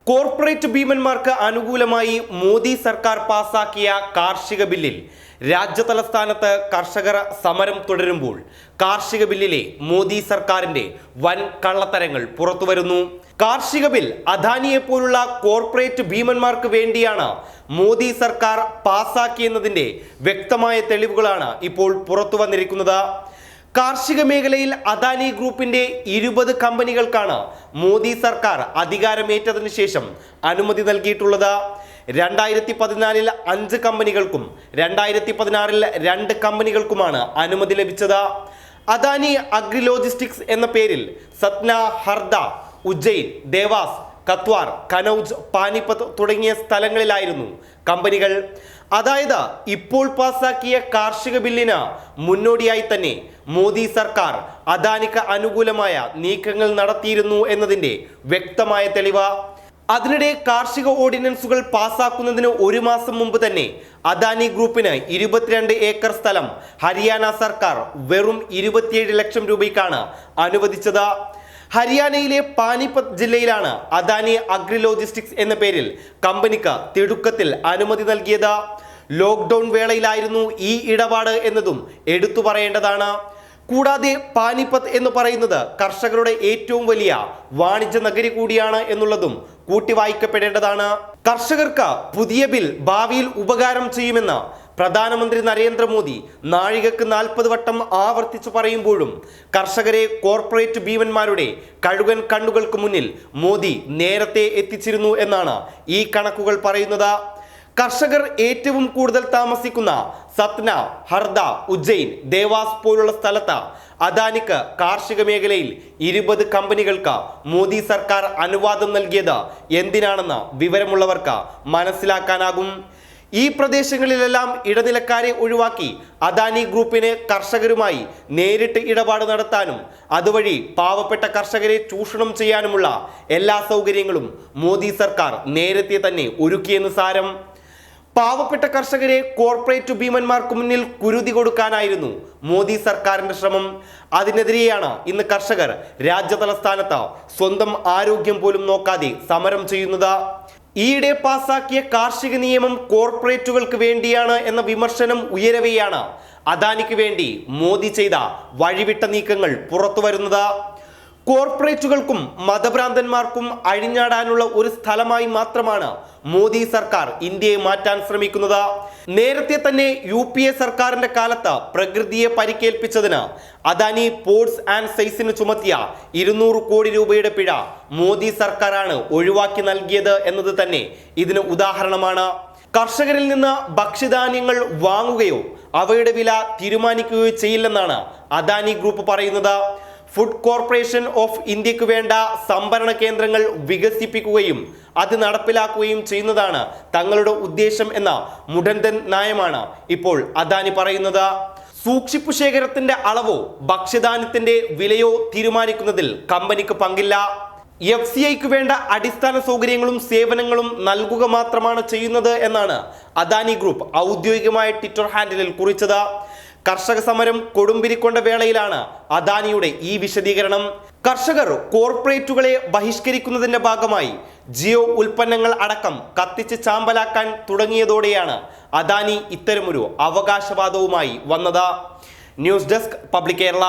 Corporate ഭീമന്മാർക്ക് അനുകൂലമായി മോദി സർക്കാർ പാസാക്കിയ കാർഷിക ബില്ലിൽ രാജ്യതലസ്ഥാനത്ത് കർഷകർ സമരം തുടരുമ്പോൾ കാർഷിക ബില്ലിലെ മോദി സർക്കാരിന്റെ വൻ കള്ളത്തരങ്ങൾ പുറത്തുവരുന്നു. കാർഷിക ബിൽ അദാനിയെ പോലുള്ള കോർപ്പറേറ്റ് ഭീമന്മാർക്ക് വേണ്ടിയാണ് മോദി സർക്കാർ പാസാക്കിയെന്നതിന്റെ വ്യക്തമായ തെളിവുകളാണ് ഇപ്പോൾ പുറത്തു വന്നിരിക്കുന്നത്. കാർഷിക മേഖലയിൽ അദാനി ഗ്രൂപ്പിന്റെ 20 കമ്പനികൾക്കാണ് മോദി സർക്കാർ അധികാരമേറ്റതിനു ശേഷം അനുമതി നൽകിയിട്ടുള്ളത്. 2014 5 കമ്പനികൾക്കും 2016 2 കമ്പനികൾക്കുമാണ് അനുമതി ലഭിച്ചത്. അദാനി അഗ്രി ലോജിസ്റ്റിക്സ് എന്ന പേരിൽ സത്ന, ഹർദ, ഉജ്ജയിൻ, ദേവാസ്, കത്വാർ, കനൌജ്, പാനിപ്പത്ത് തുടങ്ങിയ സ്ഥലങ്ങളിലായിരുന്നു കമ്പനികൾ. അതായത് ഇപ്പോൾ പാസാക്കിയ കാർഷിക ബില്ലിന് മുന്നോടിയായി തന്നെ മോദി സർക്കാർ അദാനിക്ക് അനുകൂലമായ നീക്കങ്ങൾ നടത്തിയിരുന്നു എന്നതിന്റെ വ്യക്തമായ തെളിവ്. അതിനിടെ കാർഷിക ഓർഡിനൻസുകൾ പാസാക്കുന്നതിന് 1 മാസം മുമ്പ് തന്നെ അദാനി ഗ്രൂപ്പിന് 22 ഏക്കർ സ്ഥലം ഹരിയാന സർക്കാർ വെറും 27 ലക്ഷം രൂപയ്ക്കാണ് അനുവദിച്ചത്. ഹരിയാനയിലെ പാനിപ്പത്ത് ജില്ലയിലാണ് അദാനി അഗ്രി ലോജിസ്റ്റിക്സ് എന്ന പേരിൽ കമ്പനിക്ക് തിടുക്കത്തിൽ അനുമതി നൽകിയത്. ലോക്ക്ഡൌൺ വേളയിലായിരുന്നു ഈ ഇടപാട് എന്നതും എടുത്തു പറയേണ്ടതാണ്. കൂടാതെ പാനിപ്പത്ത് എന്ന് പറയുന്നത് കർഷകരുടെ ഏറ്റവും വലിയ വാണിജ്യ നഗരി കൂടിയാണ് എന്നുള്ളതും കൂട്ടിവായിക്കപ്പെടേണ്ടതാണ്. കർഷകർക്ക് പുതിയ ബിൽ ഭാവിയിൽ ഉപകാരം ചെയ്യുമെന്ന് പ്രധാനമന്ത്രി നരേന്ദ്രമോദി നാഴികക്ക് 40 വട്ടം ആവർത്തിച്ചു പറയുമ്പോഴും കർഷകരെ കോർപ്പറേറ്റ് ഭീമന്മാരുടെ കഴുകൻ കണ്ണുകൾക്ക് മുന്നിൽ മോദി നേരത്തെ എത്തിച്ചിരുന്നു എന്നാണ് ഈ കണക്കുകൾ പറയുന്നത്. കർഷകർ ഏറ്റവും കൂടുതൽ താമസിക്കുന്ന സത്ന, ഹർദ, ഉജ്ജയിൻ, ദേവാസ് പോലുള്ള സ്ഥലത്ത് അദാനിക്ക് കാർഷിക മേഖലയിൽ 20 കമ്പനികൾക്ക് മോദി സർക്കാർ അനുവാദം നൽകിയത് എന്തിനാണെന്ന് വിവരമുള്ളവർക്ക് മനസ്സിലാക്കാനാകും. ഈ പ്രദേശങ്ങളിലെല്ലാം ഇടനിലക്കാരെ ഒഴിവാക്കി അദാനി ഗ്രൂപ്പിന് കർഷകരുമായി നേരിട്ട് ഇടപാട് നടത്താനും അതുവഴി പാവപ്പെട്ട കർഷകരെ ചൂഷണം ചെയ്യാനുമുള്ള എല്ലാ സൗകര്യങ്ങളും മോദി സർക്കാർ നേരത്തെ തന്നെ ഒരുക്കിയെന്ന് സാരം. പാവപ്പെട്ട കർഷകരെ കോർപ്പറേറ്റ് ഭീമന്മാർക്ക് മുന്നിൽ കുരുതി കൊടുക്കാനായിരുന്നു മോദി സർക്കാരിന്റെ ശ്രമം. അതിനെതിരെയാണ് ഇന്ന് കർഷകർ രാജ്യതലസ്ഥാനത്ത് സ്വന്തം ആരോഗ്യം പോലും നോക്കാതെ സമരം ചെയ്യുന്നത്. ഈയിടെ പാസാക്കിയ കാർഷിക നിയമം കോർപ്പറേറ്റുകൾക്ക് വേണ്ടിയാണ് എന്ന വിമർശനം ഉയരവെയാണ് അദാനിക്ക് വേണ്ടി മോദി ചെയ്ത വഴിവിട്ട നീക്കങ്ങൾ പുറത്തു വരുന്നത്. കോർപ്പറേറ്റുകൾക്കും മതഭ്രാന്തന്മാർക്കും അഴിഞ്ഞാടാനുള്ള ഒരു സ്ഥലമായി മാത്രമാണ് മോദി സർക്കാർ ഇന്ത്യയെ മാറ്റാൻ ശ്രമിക്കുന്നത്. നേരത്തെ തന്നെ UPA സർക്കാരിന്റെ കാലത്ത് പ്രകൃതിയെ പരിക്കേൽപ്പിച്ചതിന് അദാനി പോർട്സ് ആൻഡ് സെയ്സിന് ചുമത്തിയ 200 കോടി രൂപയുടെ പിഴ മോദി സർക്കാരാണ് ഒഴിവാക്കി നൽകിയത് എന്നത് തന്നെ ഇതിന് ഉദാഹരണമാണ്. കർഷകരിൽ നിന്ന് ഭക്ഷ്യധാന്യങ്ങൾ വാങ്ങുകയോ അവയുടെ വില തീരുമാനിക്കുകയോ ചെയ്യില്ലെന്നാണ് അദാനി ഗ്രൂപ്പ് പറയുന്നത്. ഫുഡ് കോർപ്പറേഷൻ ഓഫ് ഇന്ത്യക്ക് വേണ്ട സംഭരണ കേന്ദ്രങ്ങൾ വികസിപ്പിക്കുകയും അത് നടപ്പിലാക്കുകയും ചെയ്യുന്നതാണ് തങ്ങളുടെ ഉദ്ദേശം എന്ന മുടന്തൻ നയമാണ് ഇപ്പോൾ അദാനി പറയുന്നത്. സൂക്ഷിപ്പ് ശേഖരത്തിന്റെ അളവോ ഭക്ഷ്യധാന്യത്തിന്റെ വിലയോ തീരുമാനിക്കുന്നതിൽ കമ്പനിക്ക് പങ്കില്ല. FCIക്ക് വേണ്ട അടിസ്ഥാന സൗകര്യങ്ങളും സേവനങ്ങളും നൽകുക മാത്രമാണ് ചെയ്യുന്നത് എന്നാണ് അദാനി ഗ്രൂപ്പ് ഔദ്യോഗികമായ ട്വിറ്റർ ഹാൻഡിലിൽ കുറിച്ചത്. കർഷക സമരം കൊടുമ്പിരിക്കൊണ്ട വേളയിലാണ് അദാനിയുടെ ഈ വിശദീകരണം. കർഷകർ കോർപ്പറേറ്റുകളെ ബഹിഷ്കരിക്കുന്നതിന്റെ ഭാഗമായി ജിയോ ഉൽപ്പന്നങ്ങൾ അടക്കം കത്തിച്ച് ചാമ്പലാക്കാൻ തുടങ്ങിയതോടെയാണ് അദാനി ഇത്തരമൊരു അവകാശവാദവുമായി വന്നത്. News desk public Kerala.